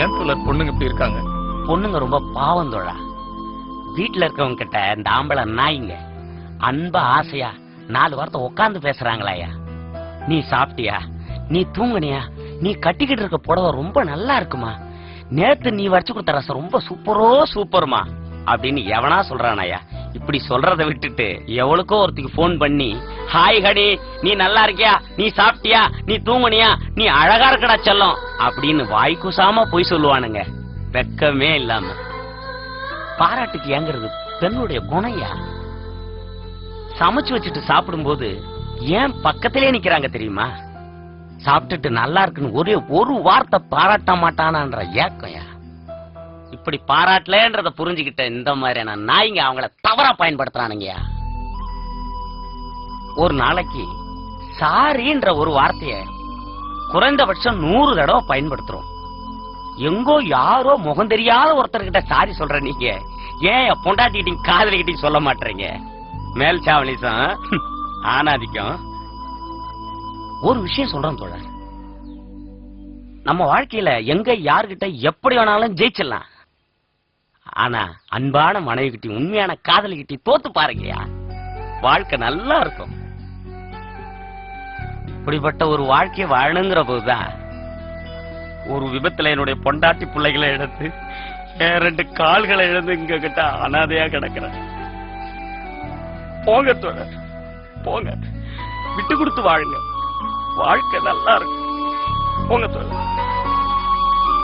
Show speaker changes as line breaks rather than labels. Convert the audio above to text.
ஏன் தோழர் பொண்ணுங்க இப்படி இருக்காங்க?
பொண்ணுங்க ரொம்ப பாவம் தோழா. வீட்டுல இருக்கவங்க கிட்ட இந்த ஆம்பளை நாய்ங்க அன்பா ஆசையா 4 வார்த்தை உட்கார்ந்து பேசுறாங்களாயா. நீ சாப்பிட்டியா, நீ தூங்குனியா, நீ கட்டிக்கிட்டு இருக்க புடவை ரொம்ப நல்லா இருக்குமா, நேத்து நீ வச்சு கொடுத்த ரசம் ரொம்ப சூப்பர்மா அப்படின்னு எவனா சொல்றானாயா. இப்படி சொல்றதை விட்டுட்டு எவளுக்கோ ஒருத்திக்கு போன் பண்ணி, ஹாய் ஹடி, நீ நல்லா இருக்கியா, நீ சாப்பிட்டியா, நீ தூங்குனியா, நீ அழகா இருக்கடா செல்லம் அப்படின்னு வாய்க்குசாம போய் சொல்லுவானுங்க. வெக்கமே இல்லாம. பாராட்டுக்கு ஏங்கிறது பெண்ணுடைய குணையா. சமைச்சு வச்சுட்டு சாப்பிடும்போது ஏன் பக்கத்திலே நிக்கிறாங்க தெரியுமா? சாப்பிட்டுட்டு நல்லா இருக்குன்னு ஒரே ஒரு வார்த்தை பாராட்ட மாட்டானான்ற ஏக்கம்யா. இப்படி பாராட்டலன்றத புரிஞ்சுக்கிட்ட இந்த மாதிரியான நாய்ங்க அவங்கள தவறா பயன்படுத்துறானுங்கயா. ஒரு நாளைக்கு சாரின்ற ஒரு வார்த்தைய குறைந்தபட்சம் 100 தடவை பயன்படுத்துறோம். எங்கோ யாரோ முகம் தெரியாத ஒருத்தர்கிட்ட சாரி சொல்ற நீங்க ஏன் பொண்டாட்டிக்கிட்டையும் காதலிக்கிட்டையும் சொல்ல மாட்டீங்க? மேல் சாவலிசம் ஆனாதிக்கும். ஒரு விஷயம் சொல்றேன் தோழர், நம்ம வாழ்க்கையில எங்க யாருகிட்ட எப்படி வேணாலும் ஜெயிச்சிடலாம். ஆனா அன்பான மனைவி கிட்டி, உண்மையான காதலி கிட்டி தோத்து பாருங்கயா, வாழ்க்கை நல்லா இருக்கும். இப்படிப்பட்ட ஒரு வாழ்க்கையை வாழணுங்கிற போதுதான் ஒரு விபத்துல என்னுடைய பொண்டாட்டி பிள்ளைகளை எடுத்து 2 கால்களை இழந்து இங்க கிட்ட அனாதையா கிடக்குறேன். போங்க தோழர், போங்க, விட்டு கொடுத்து வாழுங்க, வாழ்க்கை நல்லா இருக்கும். போங்க தோழர்.